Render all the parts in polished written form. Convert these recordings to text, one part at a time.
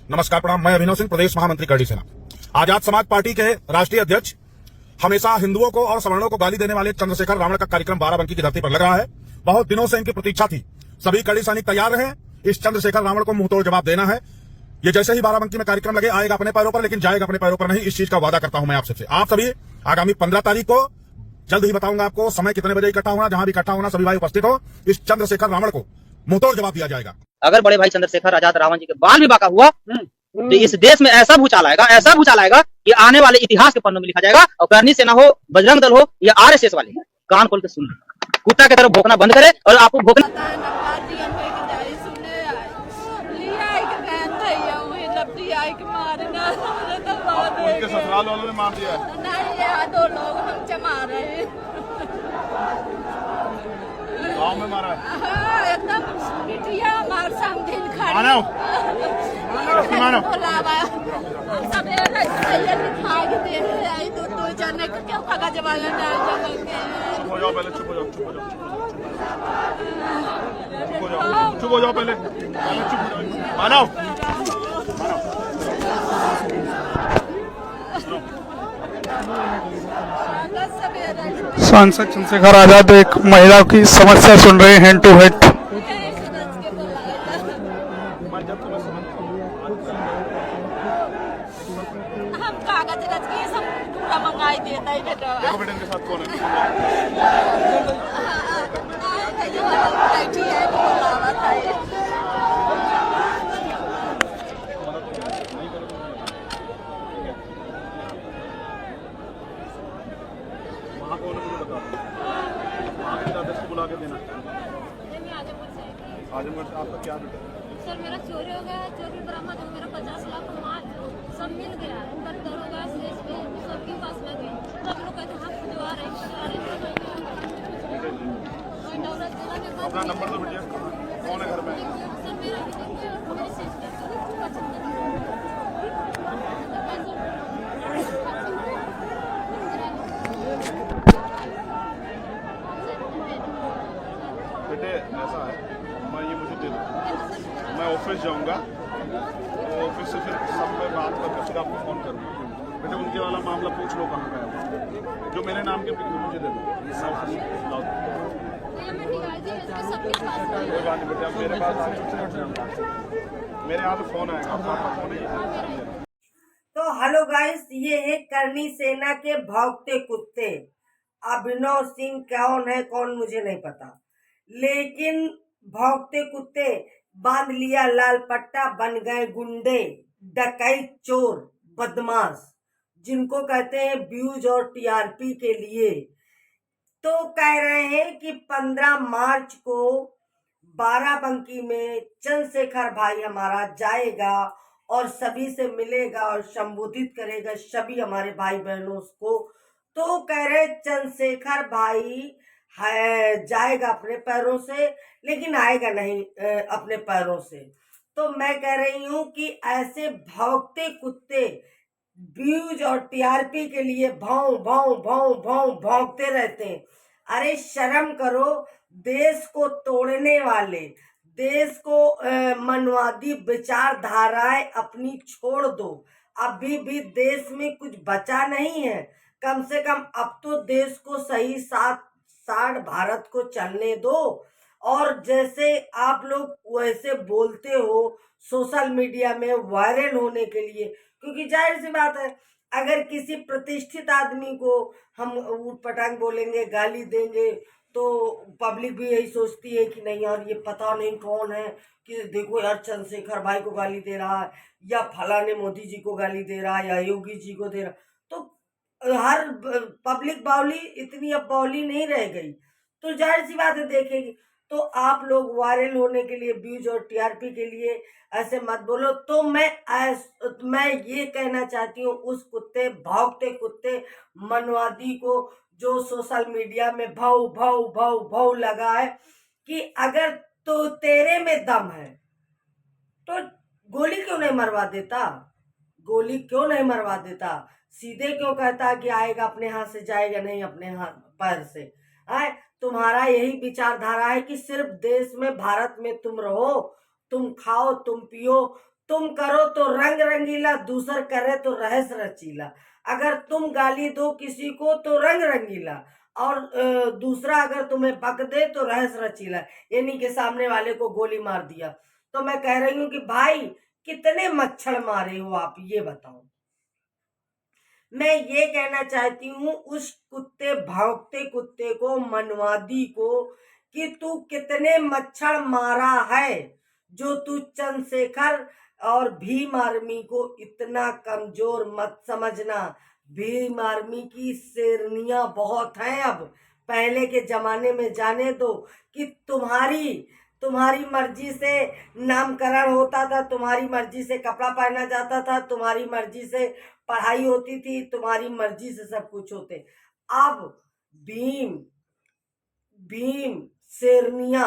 नमस्कार प्रणाम। मैं अभिनव सिंह, प्रदेश महामंत्री करड़ी सेना। आजाद समाज पार्टी के राष्ट्रीय अध्यक्ष हमेशा हिंदुओं को और सवर्णों को गाली देने वाले चंद्रशेखर रावण का कार्यक्रम बाराबंकी की धरती पर लग रहा है। बहुत दिनों से इनकी प्रतीक्षा थी। सभी करड़ी सैनिक तैयार रहे। इस चंद्रशेखर रावण को मुंहतोड़ जवाब देना है। ये जैसे ही बाराबंकी में कार्यक्रम लगे आएगा अपने पैरों पर, लेकिन जाएगा अपने पैरों पर नहीं। इस चीज का वादा करता हूं मैं आप सबसे। आप सभी आगामी 15 तारीख को, जल्द ही बताऊंगा आपको समय कितने बजे इकट्ठा होना, जहां भी इकट्ठा होना सभी भाई उपस्थित हो। इस चंद्रशेखर रावण को मुंहतोड़ जवाब दिया जाएगा। अगर बड़े भाई चंद्रशेखर आजाद रावण जी के बाल भी बांका हुआ तो इस देश में ऐसा भूचाल आएगा कि आने वाले इतिहास के पन्नों में लिखा जाएगा। और करनी सेना हो, बजरंग दल हो या आरएसएस वाले, कान खोल के सुन ले। कुत्ता की तरह भौंकना बंद करे। और आपको भौंकना ससुराल वालों ने मार दिया नहीं, 2 लोग हमसे मार रहे हैं। गाँव में मारा है। हाँ, एकदम बिटिया मार समझिन खड़ी। मानो सवेरे ये दिखाई दे रहे हैं। 2 जने को क्यों कागज वाले डाल जगह के। चुप हो जाओ पहले, चुप हो जाओ पहले चुप हो जाओ। मानो सांसद चंद्रशेखर आजाद एक महिला की समस्या सुन रहे हैं हैंड टू हेड। हम कागज रच के सब पूरा मंगाई देता है बेटा। देखो बेटे इनके साथ कौन है। बैठी है बुलावा था ये। वहाँ कौन है मुझे बता दो। वहाँ के दादा को बुला के देना। आजमगढ़ से आपका क्या बेटा? सर मेरा चोरी हो गया, चोरी बरामद हो, मेरा 50 लाख का माल सब मिल गया। उनका दरोगा एसपी सबके पास लगे। सब लोग कहते हम खुदवा रहे हैं। अपना नंबर तो भेजिए। कौन है घर में? सर मेरा मेरी सिस्टर बेटे ऐसा है, मैं ये मुझे दे दो, मैं ऑफिस जाऊंगा तो ऑफिस से फिर सब में बात करके फिर आपको फ़ोन करूँगा। बेटे उनके वाला मामला पूछ लो कहाँ का है। जो मेरे नाम के मुझे दे दो, मैं ऑफिस ला दूँ। कोई बात नहीं बेटे, अब मेरे पास मेरे यहाँ से फ़ोन आएगा। आपका फ़ोन है। तो हेलो गाइस, ये है करनी सेना के भौंकते कुत्ते। अभिनव सिंह कौन है कौन मुझे नहीं पता, लेकिन भौंकते कुत्ते बांध लिया लाल पट्टा, बन गए गुंडे, डकैत, चोर, बदमाश, जिनको कहते हैं व्यूज और टीआरपी के लिए। तो कह रहे हैं कि 15 मार्च को बाराबंकी में चंद्रशेखर भाई हमारा जाएगा और सभी से मिलेगा और संबोधित करेगा सभी हमारे भाई बहनों को। तो कह रहे चंद्रशेखर भाई है जाएगा अपने पैरों से, लेकिन आएगा नहीं अपने पैरों से। तो मैं कह रही हूं कि ऐसे भौंकते कुत्ते व्यूज और टीआरपी के लिए भौं भौं भौं भौं भौंकते रहते हैं। अरे शर्म करो। देश को तोड़ने वाले, देश को मनवादी विचारधाराएं अपनी छोड़ दो। अभी भी देश में कुछ बचा नहीं है। कम से कम अब तो देश को सही साथ भारत को चलने दो। और जैसे आप लोग वैसे बोलते हो सोशल मीडिया में वायरल होने के लिए, क्योंकि जाहिर सी बात है अगर किसी प्रतिष्ठित आदमी को हम ऊट पटांग बोलेंगे, गाली देंगे, तो पब्लिक भी यही सोचती है कि नहीं यार ये पता नहीं कौन है, कि देखो यार चंद्रशेखर भाई को गाली दे रहा है, या फलाने मोदी जी को गाली दे रहा है, या योगी जी को दे रहा। तो हर पब्लिक बावली इतनी अब बावली नहीं रह गई, तो जाहिर सी बात है देखेगी। तो आप लोग वायरल होने के लिए, व्यूज और टीआरपी के लिए ऐसे मत बोलो। तो मैं ये कहना चाहती हूँ उस कुत्ते, भौंकते कुत्ते मनवादी को, जो सोशल मीडिया में भाव भाव भाव भाव लगा है, कि अगर तो तेरे में दम है तो गोली क्यों नहीं मरवा देता, गोली क्यों नहीं मरवा देता, सीधे क्यों कहता कि आएगा अपने हाथ से, जाएगा नहीं अपने हाथ पैर से। है तुम्हारा यही विचारधारा है कि सिर्फ देश में, भारत में तुम रहो, तुम खाओ, तुम पियो, तुम करो तो रंग रंगीला, दूसर करे तो रहस रचीला। अगर तुम गाली दो किसी को तो रंग रंगीला, और दूसरा अगर तुम्हें बक दे तो रहस रचीला, यानी कि सामने वाले को गोली मार दिया। तो मैं कह रही हूं कि भाई कितने मच्छर मारे हो आप, ये बताओ। मैं ये कहना चाहती हूँ उस कुत्ते, भौंकते कुत्ते को, मनवादी को, कि तू कितने मच्छर मारा है, जो तू चंद्रशेखर और भीम आर्मी को इतना कमजोर मत समझना। भीम आर्मी की शेरनियां बहुत हैं अब, पहले के जमाने में जाने दो कि तुम्हारी मर्जी से नामकरण होता था, तुम्हारी मर्जी से कपड़ा पहना जाता था, तुम्हारी मर्जी से पढ़ाई होती थी, तुम्हारी मर्जी से सब कुछ होते। अब भीम शेरनिया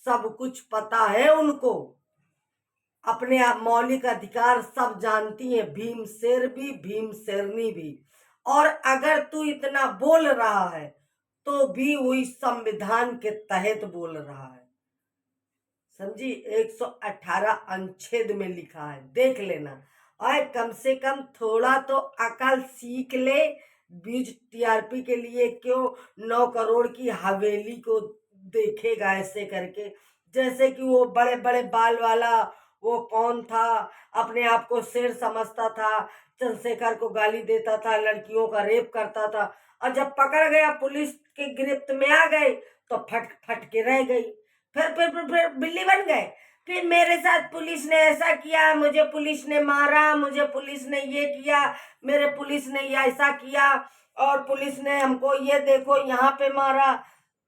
सब कुछ पता है उनको, अपने आप मौलिक अधिकार सब जानती है, भीम शेर भी भीम शेरनी भी। और अगर तू इतना बोल रहा है तो भी वही संविधान के तहत बोल रहा है, समझी। 118 अनुच्छेद में लिखा है, देख लेना। और कम से कम थोड़ा तो अकल सीख ले। बीच टीआरपी के लिए क्यों 9 करोड़ की हवेली को देखेगा ऐसे करके, जैसे कि वो बड़े बड़े बाल वाला वो कौन था, अपने आप को शेर समझता था, चंद्रशेखर को गाली देता था, लड़कियों का रेप करता था, और जब पकड़ गया, पुलिस के गिरफ्त में आ गए तो फट के रह गई। फिर बिल्ली बन गए। फिर मेरे साथ पुलिस ने ऐसा किया, मुझे पुलिस ने मारा, मुझे पुलिस ने ये किया, मेरे पुलिस ने ऐसा किया, और पुलिस ने हमको ये देखो यहाँ पे मारा।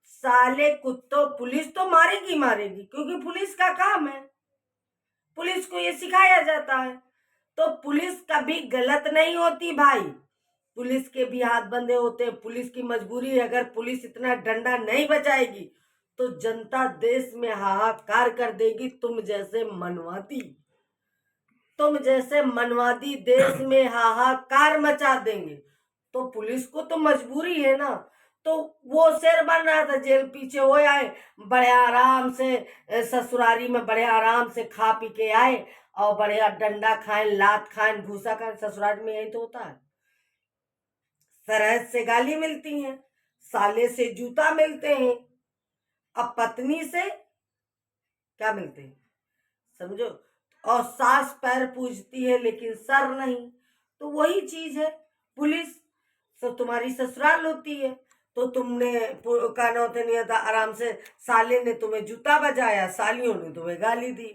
साले कुत्तों, पुलिस तो मारेगी, क्योंकि पुलिस का काम है, पुलिस को ये सिखाया जाता है। तो पुलिस कभी गलत नहीं होती भाई, पुलिस के भी हाथ बंधे होते हैं, पुलिस की मजबूरी है। अगर पुलिस इतना डंडा नहीं बजाएगी तो जनता देश में हाहाकार कर देगी। तुम जैसे मनवादी देश में हाहाकार मचा देंगे, तो पुलिस को तो मजबूरी है ना। तो वो शेर बन रहा था, जेल पीछे हो आए, बड़े आराम से ससुरारी में बड़े आराम से खा पी के आए, और बढ़िया डंडा खाएं, लात खाएं, भूसा खाएं। ससुरारी में यही तो होता है, सरहद से गाली मिलती है, साले से जूता मिलते हैं, अब पत्नी से क्या मिलते हैं, समझो। और सास पैर पूजती है लेकिन सर नहीं। तो वही चीज है, पुलिस तो तुम्हारी ससुराल होती है। तो तुमने कहना होता नहीं था, आराम से साले ने तुम्हें जूता बजाया, सालियों ने तुम्हें गाली दी,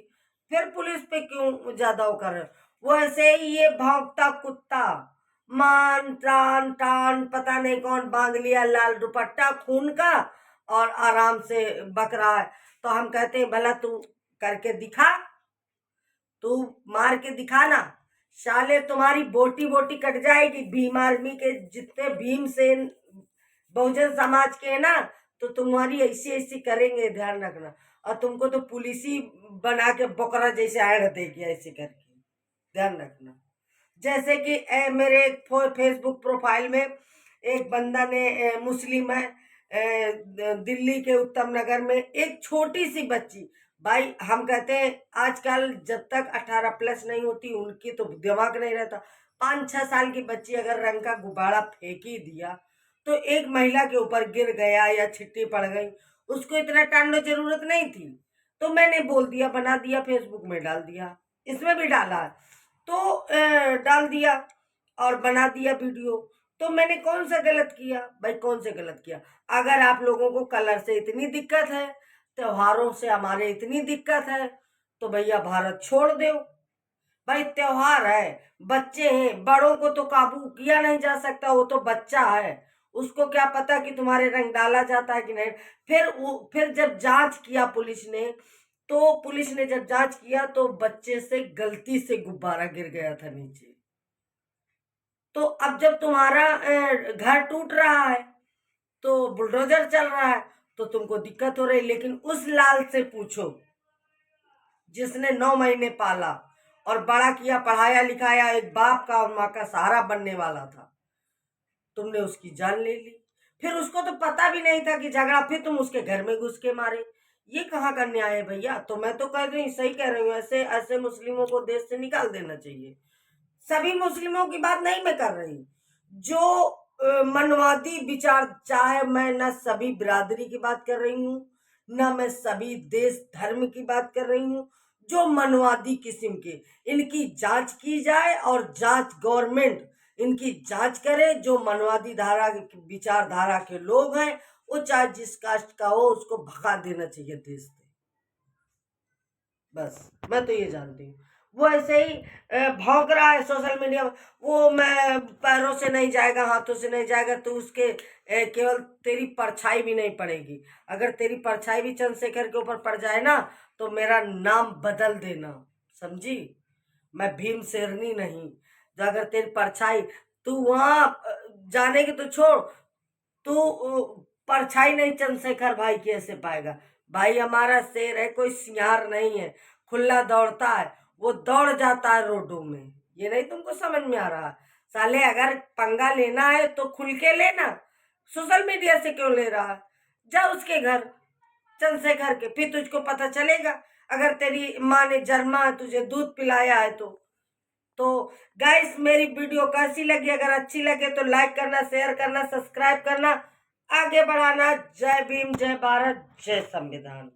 फिर पुलिस पे क्यों ज्यादा वो कर रहे हो। वैसे ही ये भौंकता कुत्ता, मान टान टान पता नहीं कौन बांध लिया लाल दुपट्टा खून का, और आराम से बक रहा है। तो हम कहते हैं भला तू करके दिखा, तू मार के दिखाना, साले तुम्हारी बोटी बोटी कट जाएगी। भीम आर्मी के जितने भीमसेन बहुजन समाज के है ना, तो तुम्हारी ऐसी करेंगे, ध्यान रखना। और तुमको तो पुलिसी बना के बकरा जैसे ऐड देगी ऐसे करके, ध्यान रखना। जैसे कि मेरे फेसबुक प्रोफाइल में एक बंदा ने, मुस्लिम है, दिल्ली के उत्तम नगर में एक छोटी सी बच्ची, भाई हम कहते हैं आजकल जब तक 18 प्लस नहीं होती उनकी तो दिमाग नहीं रहता। 5-6 साल की बच्ची अगर रंग का गुब्बारा फेंक ही दिया तो एक महिला के ऊपर गिर गया या छिट्टी पड़ गई, उसको इतना टालने जरूरत नहीं थी। तो मैंने बोल दिया, बना दिया, फेसबुक में डाल दिया, इसमें भी डाला, तो डाल दिया और बना दिया वीडियो। तो मैंने कौन सा गलत किया भाई, कौन से गलत किया। अगर आप लोगों को कलर से इतनी दिक्कत है, त्योहारों से हमारे इतनी दिक्कत है, तो भैया भारत छोड़ दो भाई। त्योहार है, बच्चे हैं, बड़ों को तो काबू किया नहीं जा सकता, वो तो बच्चा है, उसको क्या पता कि तुम्हारे रंग डाला जाता है कि नहीं। फिर जब जांच किया पुलिस ने जब जांच किया तो बच्चे से गलती से गुब्बारा गिर गया था नीचे। तो अब जब तुम्हारा घर टूट रहा है तो बुलडोजर चल रहा है तो तुमको दिक्कत हो रही। लेकिन उस लाल से पूछो जिसने 9 महीने पाला और बड़ा किया, पढ़ाया लिखाया, एक बाप का और माँ का सहारा बनने वाला था, तुमने उसकी जान ले ली। फिर उसको तो पता भी नहीं था कि झगड़ा, फिर तुम उसके घर में घुस के मारे। ये कहाँ का न्याय है भैया? तो मैं तो कह रही हूँ, सही कह रही हूँ, ऐसे ऐसे मुस्लिमों को देश से निकाल देना चाहिए। सभी मुस्लिमों की बात नहीं मैं कर रही, जो मनवादी विचार, चाहे मैं ना सभी बिरादरी की बात कर रही हूँ, ना मैं सभी देश धर्म की बात कर रही हूँ, जो मनवादी किस्म के, इनकी जांच की जाए और जांच गवर्नमेंट इनकी जांच करे। जो मनवादी धारा विचारधारा के लोग हैं, वो चाहे जिस कास्ट का हो, उसको भगा देना चाहिए देश से। बस मैं तो ये जानती हूँ। वो ऐसे ही भौंक रहा है सोशल मीडिया में, वो मैं पैरों से नहीं जाएगा, हाथों से नहीं जाएगा, तो उसके केवल तेरी परछाई भी नहीं पड़ेगी। अगर तेरी परछाई भी चंद्रशेखर के ऊपर पड़ जाए ना, तो मेरा नाम बदल देना, समझी? मैं भीम शेरनी नहीं। तो अगर तेरी परछाई, तू वहां जाने की तो छोड़, तू परछाई नहीं चंद्रशेखर भाई की ऐसे पाएगा। भाई हमारा शेर है, कोई सिंहार नहीं है, खुला दौड़ता है, वो दौड़ जाता है रोडों में। ये नहीं तुमको समझ में आ रहा? साले अगर पंगा लेना है तो खुल के लेना, सोशल मीडिया से क्यों ले रहा? जा उसके घर चंद्रशेखर के, फिर तुझको पता चलेगा। अगर तेरी माँ ने जन्मा तुझे दूध पिलाया है तो गाइस, मेरी वीडियो कैसी लगी? अगर अच्छी लगे तो लाइक करना, शेयर करना, सब्सक्राइब करना, आगे बढ़ाना। जय भीम, जय भारत, जय संविधान।